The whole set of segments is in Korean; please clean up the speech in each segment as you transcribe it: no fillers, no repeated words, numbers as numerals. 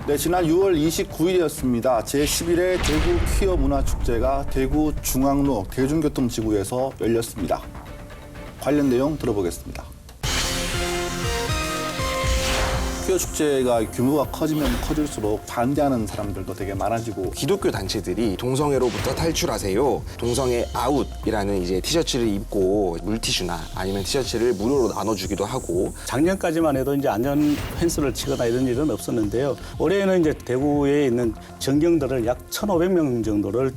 네, 지난 6월 29일이었습니다. 제11회 대구 퀴어 문화축제가 대구 중앙로 대중교통지구에서 열렸습니다. 관련 내용 들어보겠습니다. 퀴어 축제가 규모가 커지면 커질수록 반대하는 사람들도 되게 많아지고 기독교 단체들이 동성애로부터 탈출하세요. 동성애 아웃이라는 이제 티셔츠를 입고 물티슈나 아니면 티셔츠를 무료로 나눠주기도 하고 작년까지만 해도 이제 안전 펜스를 치거나 이런 일은 없었는데요. 올해는 이제 대구에 있는 전경들을 약 1,500명 정도를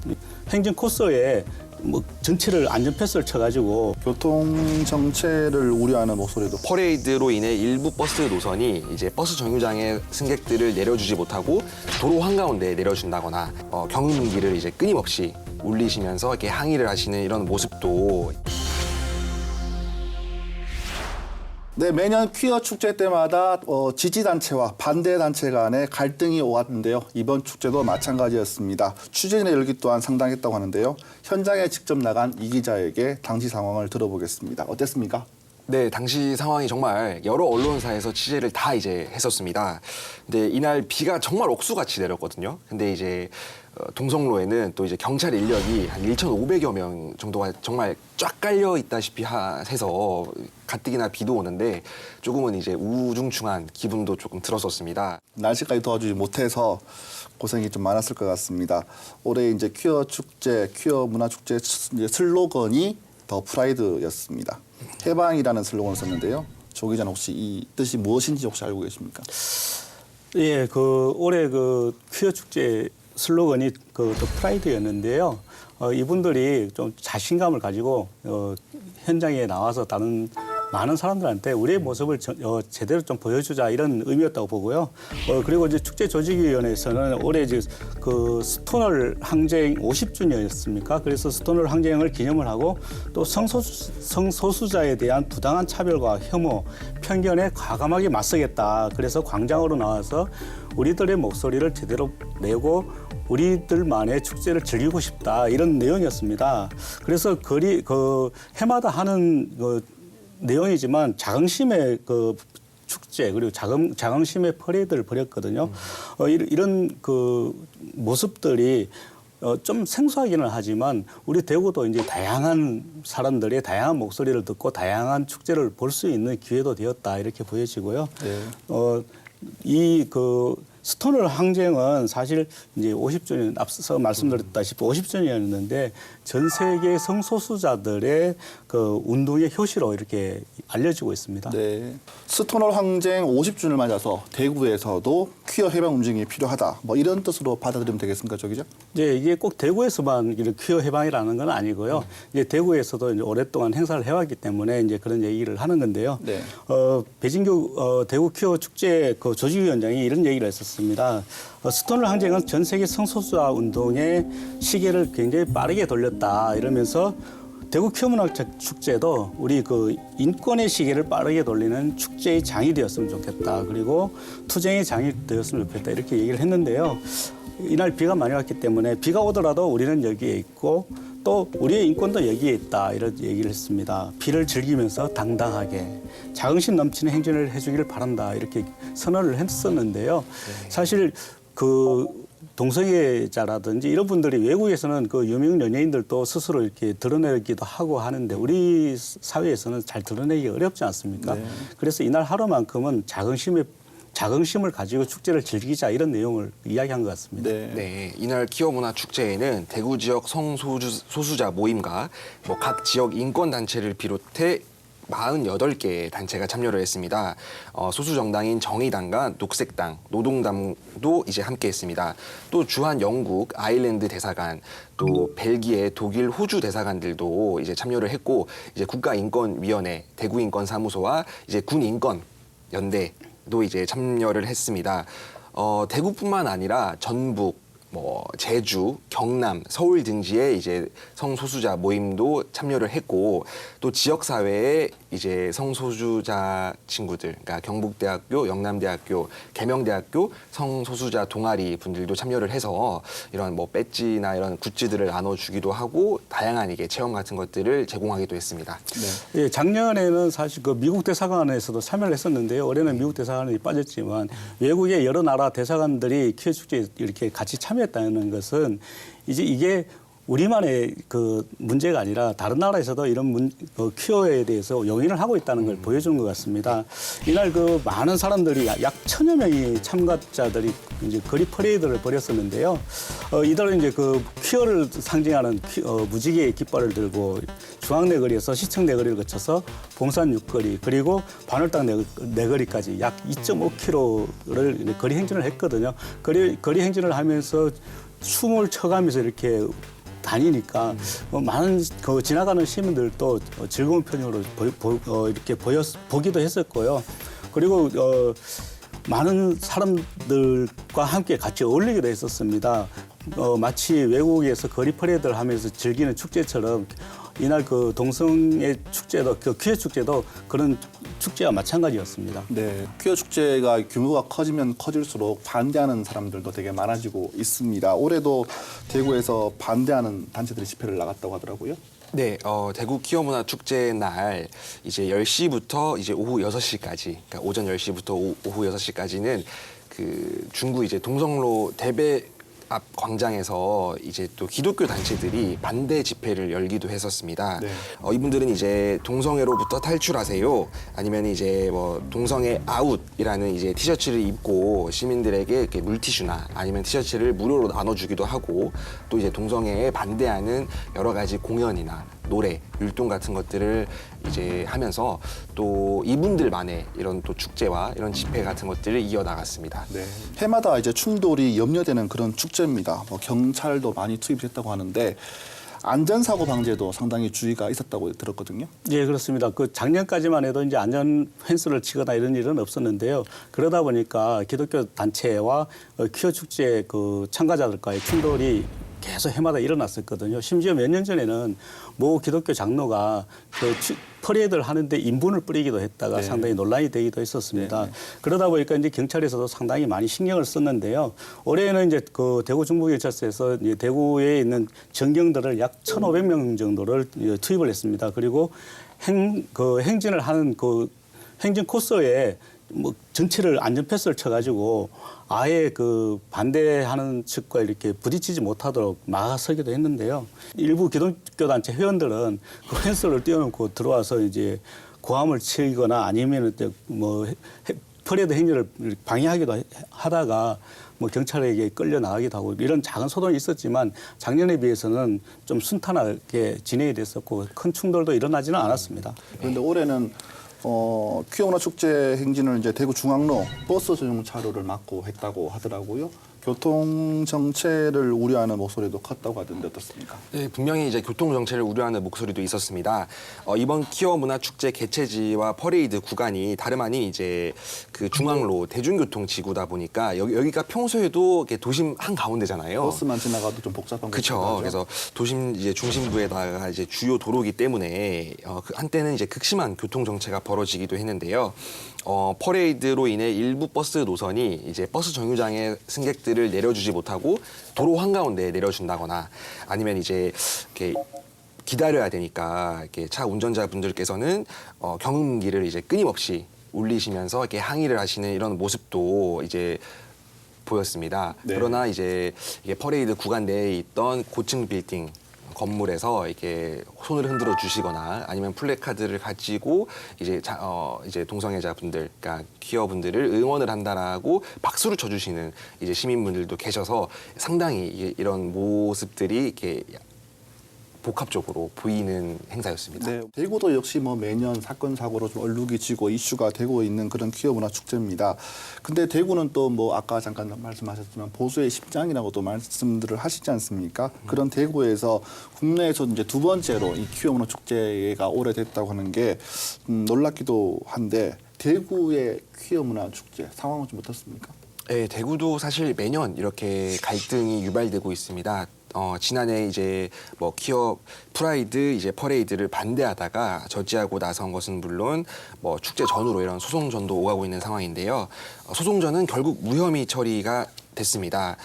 행정 코스에 전체를 안전 펜스를 쳐가지고 교통 정체를 우려하는 목소리도 퍼레이드로 인해 일부 버스 노선이 이제 버스 정류장에 승객들을 내려주지 못하고 도로 한가운데에 내려준다거나 경운기를 이제 끊임없이 울리시면서 이렇게 항의를 하시는 이런 모습도 네, 매년 퀴어 축제 때마다 지지단체와 반대단체 간의 갈등이 오갔는데요. 이번 축제도 마찬가지였습니다. 취재진의 열기 또한 상당했다고 하는데요. 현장에 직접 나간 이 기자에게 당시 상황을 들어보겠습니다. 어땠습니까? 네, 당시 상황이 정말 여러 언론사에서 취재를 다 이제 했었습니다. 근데 이날 비가 정말 억수같이 내렸거든요. 근데 이제 동성로에는 또 이제 경찰 인력이 한 1,500여 명 정도가 정말 쫙 깔려 있다시피 해서 가뜩이나 비도 오는데 조금은 이제 우중충한 기분도 조금 들었었습니다. 날씨까지 도와주지 못해서 고생이 좀 많았을 것 같습니다. 올해 이제 퀴어 축제, 퀴어 문화축제 슬로건이 더 프라이드였습니다. 해방이라는 슬로건을 썼는데요. 조 기자는 혹시 이 뜻이 무엇인지 혹시 알고 계십니까? 예, 올해 퀴어 축제 슬로건이 더 프라이드였는데요. 이분들이 좀 자신감을 가지고 현장에 나와서 다른 많은 사람들한테 우리의 모습을 제대로 좀 보여주자 이런 의미였다고 보고요. 그리고 이제 축제 조직위원회에서는 올해 이제 스토널 항쟁 50주년이었습니까? 그래서 스토널 항쟁을 기념을 하고 또 성소수자에 대한 부당한 차별과 혐오, 편견에 과감하게 맞서겠다. 그래서 광장으로 나와서 우리들의 목소리를 제대로 내고 우리들만의 축제를 즐기고 싶다 이런 내용이었습니다. 그래서 해마다 하는 내용이지만 자긍심의 축제 그리고 자긍심의 퍼레이드를 벌였거든요. 이런 모습들이 좀 생소하기는 하지만 우리 대구도 이제 다양한 사람들의 다양한 목소리를 듣고 다양한 축제를 볼 수 있는 기회도 되었다 이렇게 보여지고요. 네. 스토널 항쟁은 사실 이제 50주년 앞서 말씀드렸다시피 50주년이었는데 전 세계 성소수자들의 운동의 효시로 이렇게 알려지고 있습니다. 네. 스토널 항쟁 50주년을 맞아서 대구에서도 퀴어 해방 움직임이 필요하다. 이런 뜻으로 받아들이면 되겠습니까, 조 기자? 네, 이게 꼭 대구에서만 이런 퀴어 해방이라는 건 아니고요. 이제 대구에서도 이제 오랫동안 행사를 해왔기 때문에 이제 그런 얘기를 하는 건데요. 네. 배진규 대구 퀴어 축제 조직위원장이 이런 얘기를 했었습니다. 스토널 항쟁은 전 세계 성소수자 운동의 시계를 굉장히 빠르게 돌렸다 이러면서 대구 퀴어 문화 축제도 우리 인권의 시계를 빠르게 돌리는 축제의 장이 되었으면 좋겠다. 그리고 투쟁의 장이 되었으면 좋겠다. 이렇게 얘기를 했는데요. 이날 비가 많이 왔기 때문에 비가 오더라도 우리는 여기에 있고 또 우리의 인권도 여기에 있다. 이런 얘기를 했습니다. 비를 즐기면서 당당하게 자긍심 넘치는 행진을 해주기를 바란다. 이렇게 선언을 했었는데요. 사실 동성애자라든지 이런 분들이 외국에서는 유명 연예인들도 스스로 이렇게 드러내기도 하고 하는데 우리 사회에서는 잘 드러내기 어렵지 않습니까? 네. 그래서 이날 하루만큼은 자긍심을 가지고 축제를 즐기자 이런 내용을 이야기한 것 같습니다. 네, 이날 퀴어 문화 축제에는 대구 지역 성소수자 모임과 각 지역 인권 단체를 비롯해 48개의 단체가 참여를 했습니다. 소수정당인 정의당과 녹색당, 노동당도 이제 함께했습니다. 또 주한 영국, 아일랜드 대사관, 또 벨기에, 독일, 호주 대사관들도 이제 참여를 했고 이제 국가인권위원회, 대구인권사무소와 이제 군인권연대도 이제 참여를 했습니다. 대구뿐만 아니라 전북, 뭐 제주, 경남, 서울 등지에 이제 성소수자 모임도 참여를 했고 또 지역 사회에 이제 성소수자 친구들, 그러니까 경북대학교, 영남대학교, 계명대학교 성소수자 동아리 분들도 참여를 해서 이런 뭐 배지나 이런 굿즈들을 나눠주기도 하고 다양한 이게 체험 같은 것들을 제공하기도 했습니다. 네. 예, 작년에는 사실 그 미국 대사관에서도 참여를 했었는데요. 올해는 미국 대사관이 빠졌지만 외국의 여러 나라 대사관들이 퀴어 축제에 이렇게 같이 참여했다는 것은 이제 이게 우리만의 그 문제가 아니라 다른 나라에서도 이런 퀴어에 대해서 용인을 하고 있다는 걸 보여주는 것 같습니다. 이날 그 많은 사람들이 약 1000여 명이 참가자들이 이제 거리 퍼레이드를 벌였었는데요. 이들은 이제 그 퀴어를 상징하는 무지개의 깃발을 들고 중앙내거리에서 시청내거리를 거쳐서 봉산 육거리 그리고 반월당 내거리까지 약 2.5km를 거리 행진을 했거든요. 거리 행진을 하면서 숨을 쳐가면서 이렇게 다니니까 많은 그 지나가는 시민들도 즐거운 표정으로 이렇게 보기도 했었고요. 그리고 많은 사람들과 함께 같이 어울리기도 했었습니다. 마치 외국에서 거리 퍼레이드를 하면서 즐기는 축제처럼 이날 그 동성애 축제도 그 퀴어 축제도 그런 축제와 마찬가지였습니다. 네, 퀴어 축제가 규모가 커지면 커질수록 반대하는 사람들도 되게 많아지고 있습니다. 올해도 대구에서 반대하는 단체들이 집회를 나갔다고 하더라고요. 네, 대구 퀴어 문화 축제 날 이제 10시부터 이제 오후 6시까지, 그러니까 오전 10시부터 오후 6시까지는 그 중구 이제 동성로 대배 앞 광장에서 이제 또 기독교 단체들이 반대 집회를 열기도 했었습니다. 네. 이분들은 이제 동성애로부터 탈출하세요. 아니면 이제 뭐 동성애 아웃이라는 이제 티셔츠를 입고 시민들에게 이렇게 물티슈나 아니면 티셔츠를 무료로 나눠주기도 하고 또 이제 동성애에 반대하는 여러 가지 공연이나 노래, 율동 같은 것들을 이제 하면서 또 이분들만의 이런 또 축제와 이런 집회 같은 것들을 이어나갔습니다. 네. 해마다 이제 충돌이 염려되는 그런 축제입니다. 뭐 경찰도 많이 투입됐다고 하는데 안전사고 방지에도 상당히 주의가 있었다고 들었거든요. 예, 그렇습니다. 그 작년까지만 해도 이제 안전 펜스를 치거나 이런 일은 없었는데요. 그러다 보니까 기독교 단체와 퀴어 축제 그 참가자들과의 충돌이 계속 해마다 일어났었거든요. 심지어 몇 년 전에는 모 기독교 장로가 그 퍼레이드를 하는데 인분을 뿌리기도 했다가 네. 상당히 논란이 되기도 했었습니다. 그러다 보니까 이제 경찰에서도 상당히 많이 신경을 썼는데요. 올해는 이제 그 대구 중부경찰서에서 이제 대구에 있는 전경들을 약 1,500명 정도를 투입을 했습니다. 그리고 행진을 하는 그 행진 코스에 뭐 전체를 안전패스를 쳐가지고 아예 그 반대하는 측과 이렇게 부딪히지 못하도록 막아서기도 했는데요. 일부 기독교 단체 회원들은 그 펜스를 띄워놓고 들어와서 이제 고함을 치거나 아니면 뭐 퍼레이드 행렬을 방해하기도 하다가 뭐 경찰에게 끌려 나가기도 하고 이런 작은 소동이 있었지만 작년에 비해서는 좀 순탄하게 진행이 됐었고 큰 충돌도 일어나지는 않았습니다. 그런데 올해는 퀴어 문화 축제 행진을 이제 대구 중앙로 버스 전용 차로를 막고 했다고 하더라고요. 교통 정체를 우려하는 목소리도 컸다고 하던데 어떻습니까? 네, 분명히 이제 교통 정체를 우려하는 목소리도 있었습니다. 이번 퀴어 문화 축제 개최지와 퍼레이드 구간이 다름 아닌 이제 그 중앙로 대중교통 지구다 보니까 여기가 평소에도 이렇게 도심 한 가운데잖아요. 버스만 지나가도 좀 복잡한 그렇죠. 그래서 도심 이제 중심부에다가 이제 주요 도로기 때문에 한때는 이제 극심한 교통 정체가 벌어지기도 했는데요. 퍼레이드로 인해 일부 버스 노선이 이제 버스 정류장에 승객들을 내려주지 못하고 도로 한가운데에 내려준다거나 아니면 이제 이렇게 기다려야 되니까 이렇게 차 운전자분들께서는 경운기를 이제 끊임없이 울리시면서 이렇게 항의를 하시는 이런 모습도 이제 보였습니다. 네. 그러나 이제 이게 퍼레이드 구간 내에 있던 고층 빌딩 건물에서 이렇게 손을 흔들어 주시거나 아니면 플래카드를 가지고 이제 이제 동성애자분들, 그러니까 퀴어분들을 응원을 한다라고 박수를 쳐주시는 이제 시민분들도 계셔서 상당히 이런 모습들이 이렇게 복합적으로 보이는 행사였습니다. 네, 대구도 역시 뭐 매년 사건 사고로 좀 얼룩이 지고 이슈가 되고 있는 그런 퀴어 문화 축제입니다. 근데 대구는 또 뭐 아까 잠깐 말씀하셨지만 보수의 심장이라고도 말씀들을 하시지 않습니까? 그런 대구에서 국내에서 이제 두 번째로 이 퀴어 문화 축제가 오래됐다고 하는 게 놀랍기도 한데 대구의 퀴어 문화 축제 상황은 좀 어떻습니까? 네, 대구도 사실 매년 이렇게 갈등이 유발되고 있습니다. 지난해 이제 뭐 퀴어 프라이드 이제 퍼레이드를 반대하다가 저지하고 나선 것은 물론 뭐 축제 전후로 이런 소송전도 오가고 있는 상황인데요. 소송전은 결국 무혐의 처리가 됐습니다.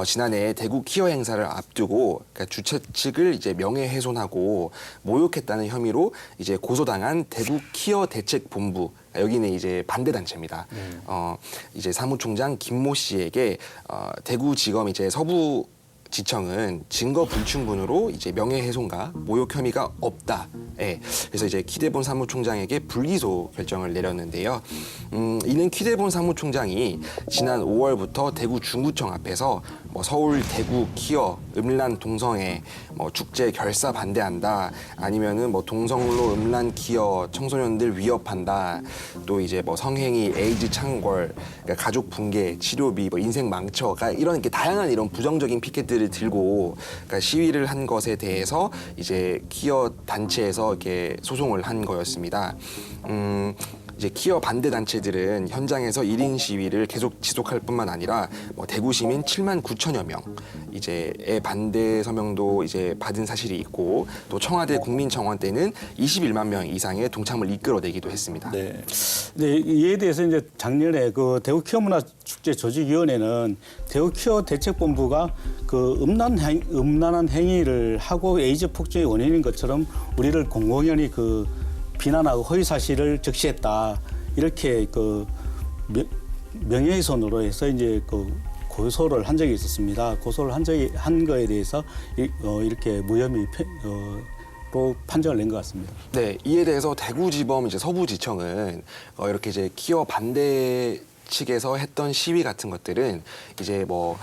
지난해 대구 퀴어 행사를 앞두고 그러니까 주최 측을 이제 명예훼손하고 모욕했다는 혐의로 이제 고소당한 대구 퀴어 대책본부 여기는 이제 반대 단체입니다. 이제 사무총장 김모 씨에게 대구지검 이제 서부 지청은 증거 불충분으로 이제 명예훼손과 모욕 혐의가 없다. 예. 그래서 이제 키대본 사무총장에게 불기소 결정을 내렸는데요. 이는 키대본 사무총장이 지난 5월부터 대구 중구청 앞에서 뭐 서울 대구 퀴어 음란 동성애 뭐 축제 결사 반대한다. 아니면은 뭐 동성로 음란 퀴어 청소년들 위협한다. 또 이제 뭐 성행위, 에이즈 창궐, 그러니까 가족 붕괴, 치료비, 뭐 인생 망쳐, 그러니까 이런 이렇게 다양한 이런 부정적인 피켓들을 들고 그러니까 시위를 한 것에 대해서 이제 퀴어 단체에서 이렇게 소송을 한 거였습니다. 이제 퀴어 반대 단체들은 현장에서 1인 시위를 계속 지속할 뿐만 아니라 뭐 대구 시민 7만 9천여 명 이제의 반대 서명도 이제 받은 사실이 있고 또 청와대 국민청원 때는 21만 명 이상의 동참을 이끌어내기도 했습니다. 네. 네, 이에 대해서 이제 작년에 그 대구 퀴어 문화 축제 조직위원회는 대구 퀴어 대책본부가 그 음란한 행위를 하고 에이즈 폭증의 원인인 것처럼 우리를 공공연히 그 비난하고 허위 사실을 적시했다. 이렇게 그 명예훼손으로 해서 이제 그 고소를 한 적이 있었습니다. 고소를 한 거에 대해서 이렇게 무혐의로 판정을 낸 것 같습니다. 네, 이에 대해서 대구지법 이제 서부지청은 이렇게 이제 퀴어 반대 측에서 했던 시위 같은 것들은 이제 뭐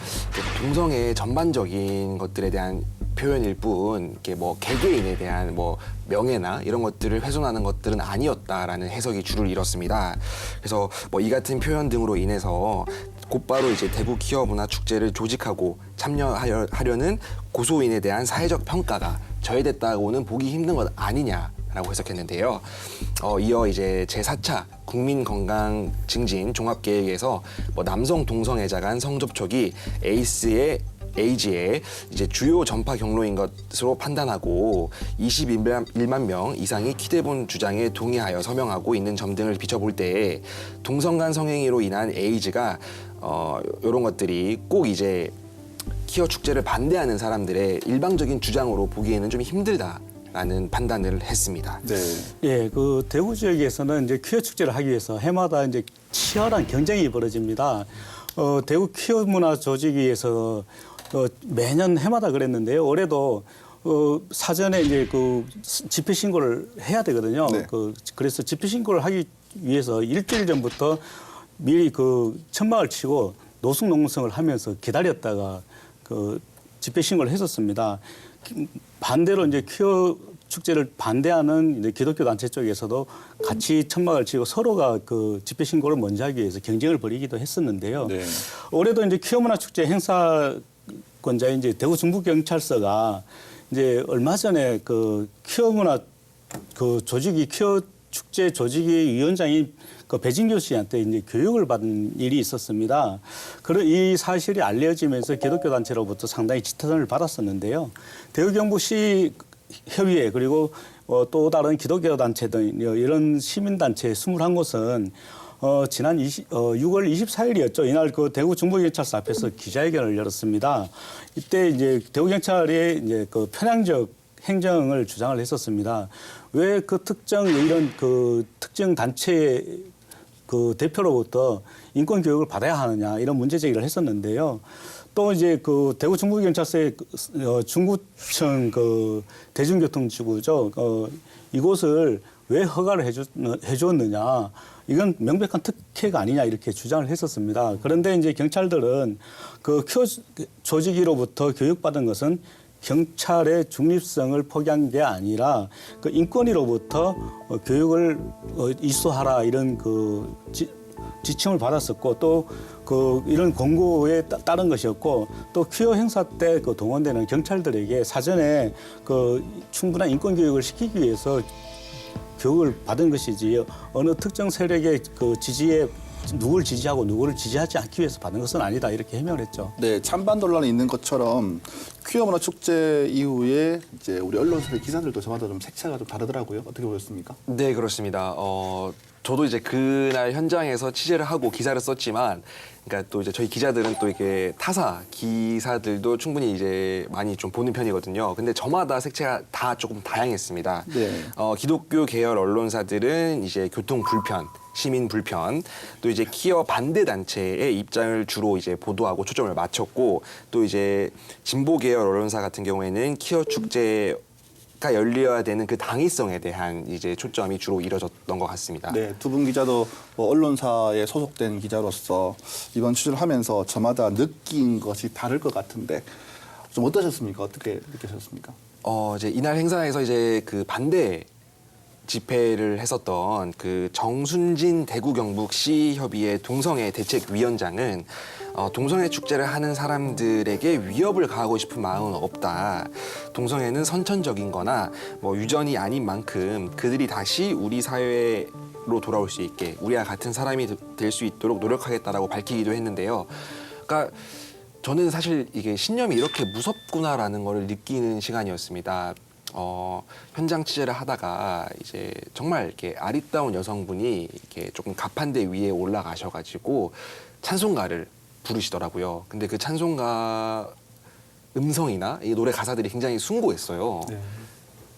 동성애 전반적인 것들에 대한 표현일 뿐, 이렇게 뭐 개개인에 대한 뭐 명예나 이런 것들을 훼손하는 것들은 아니었다라는 해석이 줄을 이뤘습니다. 그래서 뭐 이 같은 표현 등으로 인해서 곧바로 이제 대구 퀴어 문화 축제를 조직하고 참여하려는 고소인에 대한 사회적 평가가 저해됐다고는 보기 힘든 것 아니냐라고 해석했는데요. 이어 이제 제4차 국민건강 증진 종합계획에서 뭐 남성 동성애자 간 성접촉이 에이즈의 이제 주요 전파 경로인 것으로 판단하고 21만 명 이상이 키대본 주장에 동의하여 서명하고 있는 점 등을 비춰볼 때 동성 간 성행위로 인한 에이즈가 이런 것들이 꼭 이제 퀴어 축제를 반대하는 사람들의 일방적인 주장으로 보기에는 좀 힘들다라는 판단을 했습니다. 네. 예, 그 대구 지역에서는 이제 퀴어 축제를 하기 위해서 해마다 이제 치열한 경쟁이 벌어집니다. 대구 퀴어 문화 조직위에서 매년 해마다 그랬는데요. 올해도 사전에 이제 그 집회 신고를 해야 되거든요. 네. 그래서 집회 신고를 하기 위해서 일주일 전부터 미리 그 천막을 치고 노숙 농성을 하면서 기다렸다가 그 집회 신고를 했었습니다. 반대로 이제 퀴어 축제를 반대하는 이제 기독교 단체 쪽에서도 같이 천막을 치고 서로가 그 집회 신고를 먼저 하기 위해서 경쟁을 벌이기도 했었는데요. 네. 올해도 이제 퀴어 문화 축제 행사권자인 이제 대구 중부경찰서가 이제 얼마 전에 그 퀴어 문화 그 퀴어 축제 조직위 위원장인 그 배진교 씨한테 이제 교육을 받은 일이 있었습니다. 그런 이 사실이 알려지면서 기독교 단체로부터 상당히 지탄을 받았었는데요. 대구경북시 협의회 그리고 또 다른 기독교 단체 등 이런 시민단체 21곳은 지난 6월 24일이었죠. 이날 그 대구 중부경찰서 앞에서 기자회견을 열었습니다. 이때 이제 대구경찰이 이제 그 편향적 행정을 주장을 했었습니다. 왜 그 이런 그 특정 단체의 그 대표로부터 인권 교육을 받아야 하느냐 이런 문제 제기를 했었는데요. 또 이제 그 대구 중부경찰서의 중구청 그 대중교통지구죠. 이곳을 왜 허가를 해줬느냐. 이건 명백한 특혜가 아니냐 이렇게 주장을 했었습니다. 그런데 이제 경찰들은 그 퀴어 조직위로부터 교육받은 것은 경찰의 중립성을 포기한 게 아니라 그 인권위로부터 교육을 이수하라 이런 그 지침을 받았었고 또 그 이런 권고에 따른 것이었고 또 퀴어 행사 때 그 동원되는 경찰들에게 사전에 그 충분한 인권 교육을 시키기 위해서 교육을 받은 것이지 어느 특정 세력의 그 지지에 누구를 지지하고 누구를 지지하지 않기 위해서 받는 것은 아니다 이렇게 해명을 했죠. 네, 찬반 논란이 있는 것처럼 퀴어 문화 축제 이후에 이제 우리 언론사의 기사들도 저마다 좀 색채가 좀 다르더라고요. 어떻게 보셨습니까? 네, 그렇습니다. 저도 이제 그날 현장에서 취재를 하고 기사를 썼지만, 그러니까 또 이제 저희 기자들은 또 이게 타사 기사들도 충분히 이제 많이 좀 보는 편이거든요. 근데 저마다 색채가 다 조금 다양했습니다. 네. 기독교 계열 언론사들은 이제 교통 불편, 시민 불편, 또 이제 퀴어 반대 단체의 입장을 주로 이제 보도하고 초점을 맞췄고, 또 이제 진보 계열 언론사 같은 경우에는 퀴어 축제가 열려야 되는 그 당위성에 대한 이제 초점이 주로 이뤄졌던 것 같습니다. 네, 두 분 기자도 뭐 언론사에 소속된 기자로서 이번 취재를 하면서 저마다 느낀 것이 다를 것 같은데 좀 어떠셨습니까? 어떻게 느끼셨습니까? 이제 이날 행사에서 이제 그 반대 집회를 했었던 그 정순진 대구 경북 시협의회 동성애 대책위원장은 동성애 축제를 하는 사람들에게 위협을 가하고 싶은 마음은 없다. 동성애는 선천적인 거나 뭐 유전이 아닌 만큼 그들이 다시 우리 사회로 돌아올 수 있게 우리와 같은 사람이 될 수 있도록 노력하겠다라고 밝히기도 했는데요. 그러니까 저는 사실 이게 신념이 이렇게 무섭구나라는 거를 느끼는 시간이었습니다. 현장 취재를 하다가 이제 정말 이렇게 아리따운 여성분이 이렇게 조금 가판대 위에 올라가셔가지고 찬송가를 부르시더라고요. 근데 그 찬송가 음성이나 이 노래 가사들이 굉장히 숭고했어요. 네.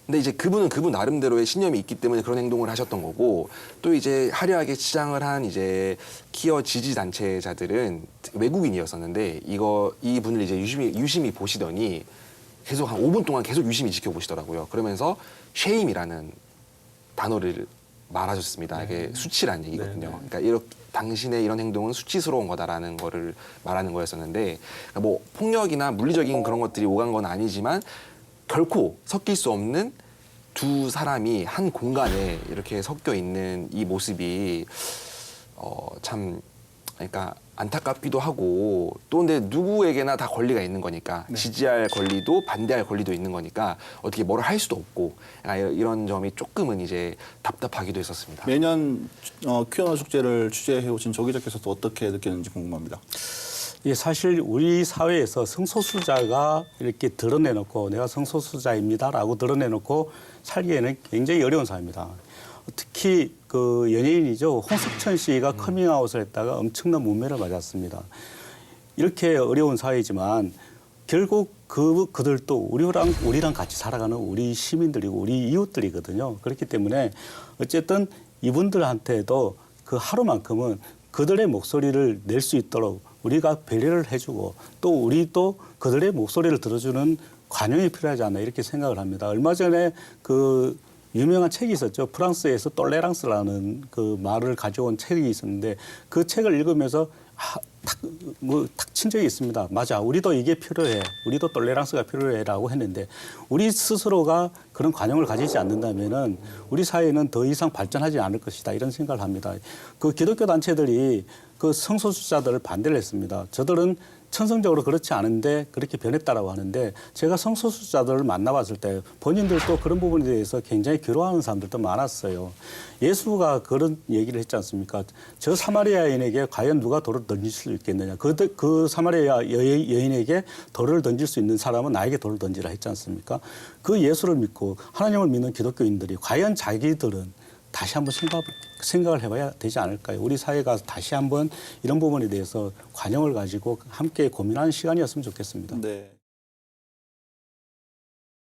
근데 이제 그분은 그분 나름대로의 신념이 있기 때문에 그런 행동을 하셨던 거고, 또 이제 화려하게 치장을 한 이제 퀴어 지지 단체자들은 외국인이었었는데 이 분을 이제 유심히 보시더니 계속 한 5분 동안 계속 유심히 지켜보시더라고요. 그러면서 쉐임이라는 단어를 말하셨습니다. 이게 수치라는 얘기거든요. 네, 네. 그러니까 이렇게 당신의 이런 행동은 수치스러운 거다라는 거를 말하는 거였었는데, 그러니까 뭐 폭력이나 물리적인 그런 것들이 오간 건 아니지만 결코 섞일 수 없는 두 사람이 한 공간에 이렇게 섞여 있는 이 모습이 참 그러니까 안타깝기도 하고, 또 근데 누구에게나 다 권리가 있는 거니까 지지할 권리도 반대할 권리도 있는 거니까 어떻게 뭐를 할 수도 없고, 이런 점이 조금은 이제 답답하기도 했었습니다. 매년 퀴어 문화 축제를 취재해 오신 조 기자께서도 어떻게 느꼈는지 궁금합니다. 예, 사실 우리 사회에서 성소수자가 이렇게 드러내놓고 내가 성소수자입니다라고 드러내놓고 살기에는 굉장히 어려운 사회입니다. 특히 그 연예인이죠. 홍석천 씨가 커밍아웃을 했다가 엄청난 문매를 맞았습니다. 이렇게 어려운 사회지만 결국 그들도 우리랑 같이 살아가는 우리 시민들이고 우리 이웃들이거든요. 그렇기 때문에 어쨌든 이분들한테도 그 하루만큼은 그들의 목소리를 낼 수 있도록 우리가 배려를 해주고 또 우리도 그들의 목소리를 들어주는 관용이 필요하지 않나 이렇게 생각을 합니다. 얼마 전에 그 유명한 책이 있었죠. 프랑스에서 똘레랑스라는 그 말을 가져온 책이 있었는데 그 책을 읽으면서 탁 친 적이 있습니다. 맞아. 우리도 이게 필요해. 우리도 똘레랑스가 필요해라고 했는데 우리 스스로가 그런 관용을 가지지 않는다면은 우리 사회는 더 이상 발전하지 않을 것이다. 이런 생각을 합니다. 그 기독교 단체들이 그 성소수자들을 반대를 했습니다. 저들은 천성적으로 그렇지 않은데 그렇게 변했다라고 하는데 제가 성소수자들을 만나봤을 때 본인들도 그런 부분에 대해서 굉장히 괴로워하는 사람들도 많았어요. 예수가 그런 얘기를 했지 않습니까? 저 사마리아인에게 과연 누가 돌을 던질 수 있겠느냐. 그 사마리아 여인에게 돌을 던질 수 있는 사람은 나에게 돌을 던지라 했지 않습니까? 그 예수를 믿고 하나님을 믿는 기독교인들이 과연 자기들은 다시 한번 생각을 해봐야 되지 않을까요? 우리 사회가 다시 한번 이런 부분에 대해서 관용을 가지고 함께 고민하는 시간이었으면 좋겠습니다. 네.